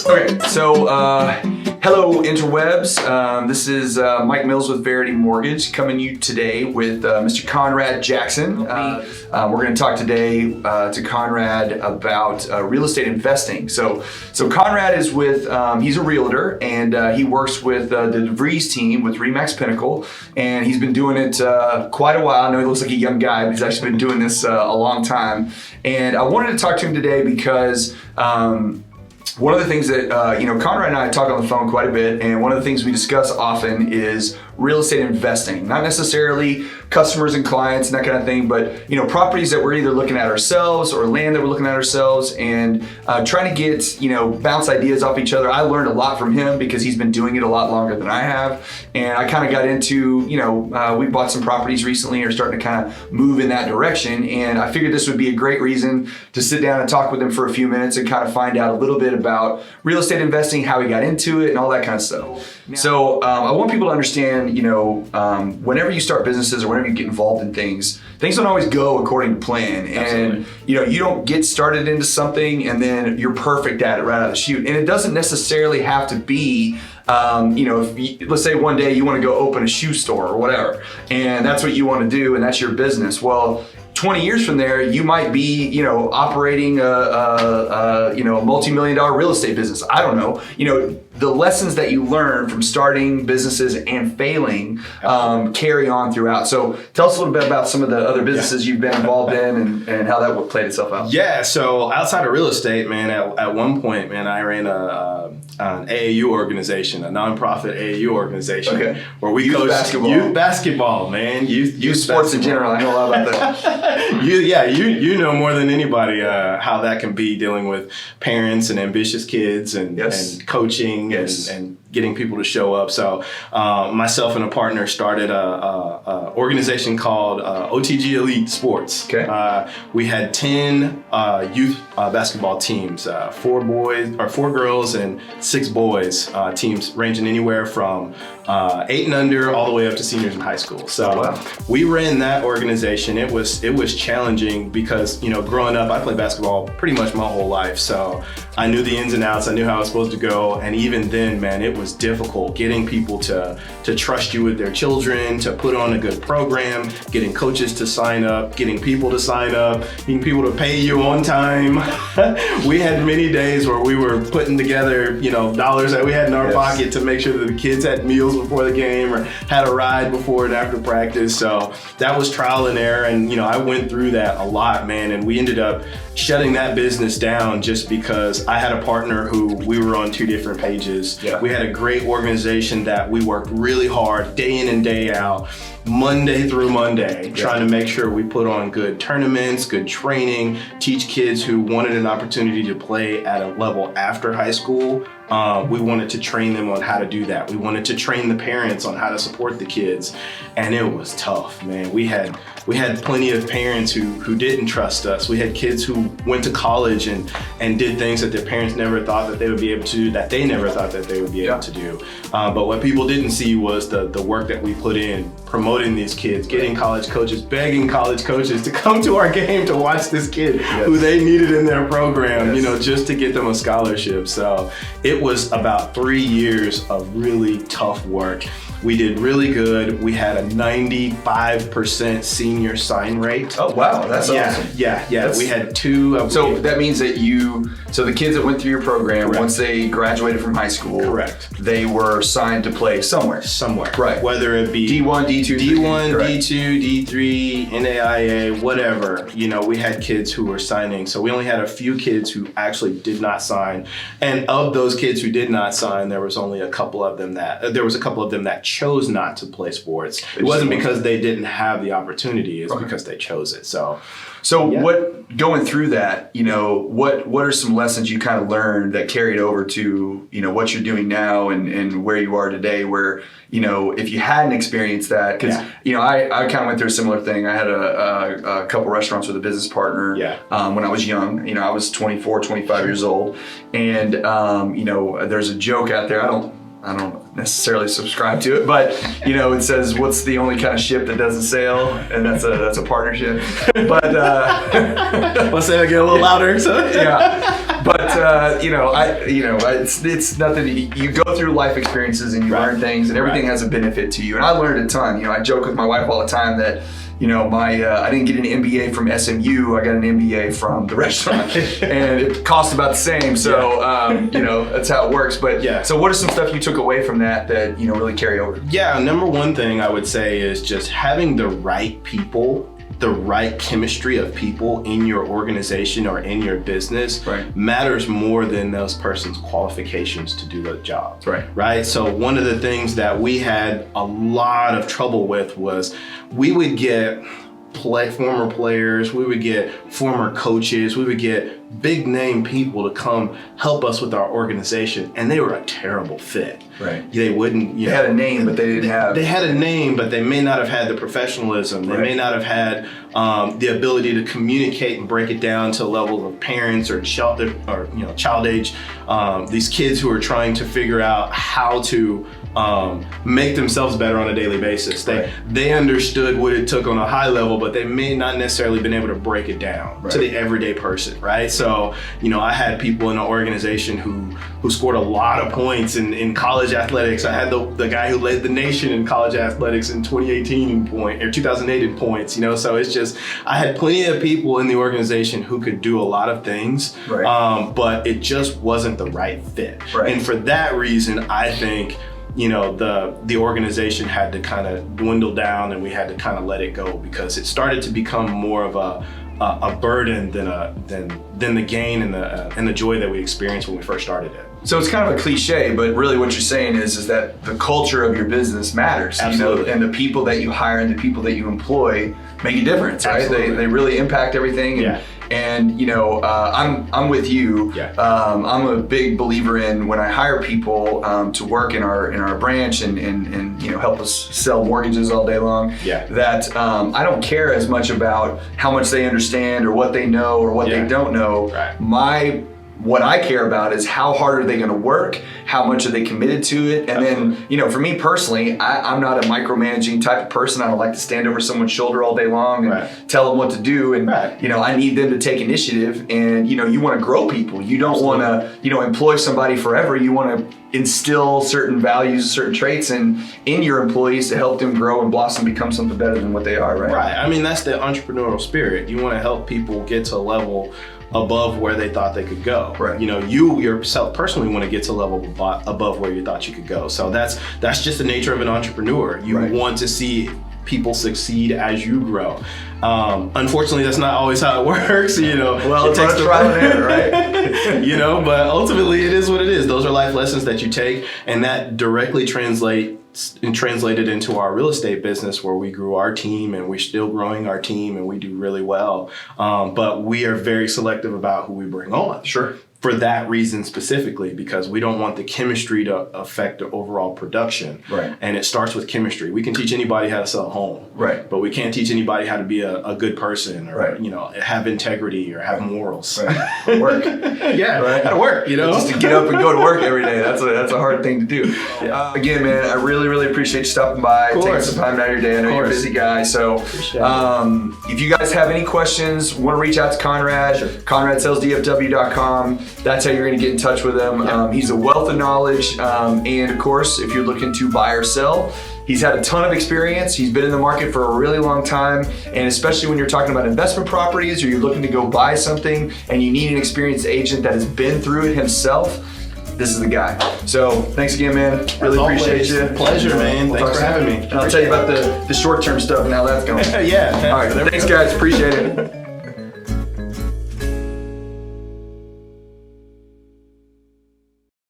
Okay, so hello interwebs. This is Mike Mills with Verity Mortgage coming to you today with Mr. Conrad Jackson. We're going to talk today to Conrad about real estate investing. So Conrad is with, he's a realtor, and he works with the DeVries team with RE/MAX Pinnacle, and he's been doing it quite a while. I know he looks like a young guy, but he's actually been doing this a long time. And I wanted to talk to him today because one of the things that, Conrad and I talk on the phone quite a bit, and one of the things we discuss often is real estate investing. Not necessarily customers and clients and that kind of thing, but, properties that we're either looking at ourselves or land that we're looking at ourselves, and trying to get, bounce ideas off each other. I learned a lot from him because he's been doing it a lot longer than I have. And I kind of got into, we bought some properties recently and are starting to kind of move in that direction. And I figured this would be a great reason to sit down and talk with him for a few minutes and kind of find out a little bit about real estate investing, how he got into it, and all that kind of stuff. So I want people to understand, whenever you start businesses or whenever you get involved in things don't always go according to plan. And, you don't get started into something and then you're perfect at it right out of the chute. And it doesn't necessarily have to be, let's say one day you want to go open a shoe store or whatever, and that's what you want to do, and that's your business. Well, 20 years from there, you might be, operating a multi-million-dollar real estate business. I don't know. The lessons that you learn from starting businesses and failing carry on throughout. So tell us a little bit about some of the other businesses you've been involved in and how that played itself out. Yeah, so outside of real estate, man, at one point, man, I ran an AAU organization, a nonprofit AAU organization, where we coach youth basketball, man. Youth sports in general. I know a lot about that. you know more than anybody how that can be, dealing with parents and ambitious kids and coaching and getting people to show up. So myself and a partner started a organization called OTG Elite Sports. Okay. We had 10 youth basketball teams, 4 girls and 6 boys, teams ranging anywhere from 8 and under all the way up to seniors in high school. So we ran that organization. It was challenging because, growing up, I played basketball pretty much my whole life. So I knew the ins and outs. I knew how I was supposed to go. And even then, man, it was difficult getting people to trust you with their children, to put on a good program, getting coaches to sign up, getting people to sign up, getting people to pay you on time. We had many days where we were putting together, dollars that we had in our pocket to make sure that the kids had meals before the game or had a ride before and after practice. So that was trial and error. And, I went through that a lot, man. And we ended up shutting that business down just because I had a partner who we were on 2 different pages. Yeah. We had a great organization that we worked really hard day in and day out, Monday through Monday, trying to make sure we put on good tournaments, good training, teach kids who wanted an opportunity to play at a level after high school. We wanted to train them on how to do that. We wanted to train the parents on how to support the kids. And it was tough, man. We had plenty of parents who didn't trust us. We had kids who went to college and did things that their parents never thought that they would be able to do, that they never thought that they would be able to do. But what people didn't see was the work that we put in, promoting these kids, getting college coaches, begging college coaches to come to our game to watch this kid who they needed in their program, just to get them a scholarship. So it was about 3 years of really tough work. We did really good. We had a 95% senior sign rate. Oh, wow. That's awesome. Yeah. We had 2. So that means that so the kids that went through your program, once they graduated from high school, they were signed to play somewhere. Right. Whether it be D1, D2, D1, D2, D3, NAIA, whatever. We had kids who were signing. So we only had a few kids who actually did not sign. And of those kids who did not sign, there was a couple of them that chose not to play sports. It wasn't because they didn't have the opportunity, it's because they chose it. So what, going through that, what are some lessons you kind of learned that carried over to, what you're doing now and where you are today, where, if you hadn't experienced that, because, I kind of went through a similar thing. I had a couple restaurants with a business partner when I was young. I was 24, 25 years old. And, there's a joke out there. I don't necessarily subscribe to it, but it says, what's the only kind of ship that doesn't sail? And that's a partnership. But let's say I get a little louder. So. But it's nothing. You go through life experiences and you learn things, and everything has a benefit to you. And I learned a ton. I joke with my wife all the time that I didn't get an MBA from SMU. I got an MBA from the restaurant, and it cost about the same. So that's how it works. But so what are some stuff you took away from that really carry over? Yeah, number one thing I would say is just having the right people, the right chemistry of people in your organization or in your business matters more than those person's qualifications to do the job. Right. So one of the things that we had a lot of trouble with was we would get former players, we would get former coaches, we would get big name people to come help us with our organization, and they were a terrible fit. They wouldn't. They had a name, but they didn't have. They had a name, but they may not have had the professionalism. They may not have had the ability to communicate and break it down to levels of parents or child age. These kids who are trying to figure out how to make themselves better on a daily basis. They understood what it took on a high level, but they may not necessarily been able to break it down to the everyday person, right? So, I had people in the organization who scored a lot of points in college athletics. I had the guy who led the nation in college athletics in 2008 in points, so it's just, I had plenty of people in the organization who could do a lot of things, but it just wasn't the right fit. And for that reason, I think the organization had to kind of dwindle down, and we had to kind of let it go because it started to become more of a burden than the gain and the joy that we experienced when we first started it. So it's kind of a cliche, but really what you're saying is that the culture of your business matters. Absolutely. And the people that you hire and the people that you employ make a difference, right? They really impact everything. And I'm with you. I'm a big believer in when I hire people to work in our branch and help us sell mortgages all day long. That I don't care as much about how much they understand or what they know or what they don't know. What I care about is how hard are they going to work, how much are they committed to it, and then for me personally, I'm not a micromanaging type of person. I don't like to stand over someone's shoulder all day long and tell them what to do, and I need them to take initiative. And you want to grow people. You don't want to employ somebody forever. You want to instill certain values, certain traits in your employees to help them grow and blossom, become something better than what they are. Right. I mean, that's the entrepreneurial spirit. You want to help people get to a level above where they thought they could go. You yourself personally want to get to a level above where you thought you could go. So that's just the nature of an entrepreneur. You want to see people succeed as you grow. Unfortunately, that's not always how it works. Well, it takes trial and error, right? But ultimately, it is what it is. Those are life lessons that you take, and that directly translated into our real estate business, where we grew our team, and we're still growing our team, and we do really well. But we are very selective about who we bring on. For that reason specifically, because we don't want the chemistry to affect the overall production. And it starts with chemistry. We can teach anybody how to sell a home, but we can't teach anybody how to be a good person or have integrity or have morals. Work. How to work. Just to get up and go to work every day. That's a hard thing to do. Again, man, I really, really appreciate you stopping by, taking some time out of your day. I know you're a busy guy. So if you guys have any questions, want to reach out to Conrad, ConradSellsDFW.com. That's how you're going to get in touch with him. He's a wealth of knowledge. And of course, if you're looking to buy or sell, he's had a ton of experience. He's been in the market for a really long time. And especially when you're talking about investment properties or you're looking to go buy something and you need an experienced agent that has been through it himself, this is the guy. So thanks again, man. Really appreciate you. Pleasure, man. Thanks for having me. And I'll tell you about the short-term stuff and how that's going. All right. Thanks, guys. Appreciate it.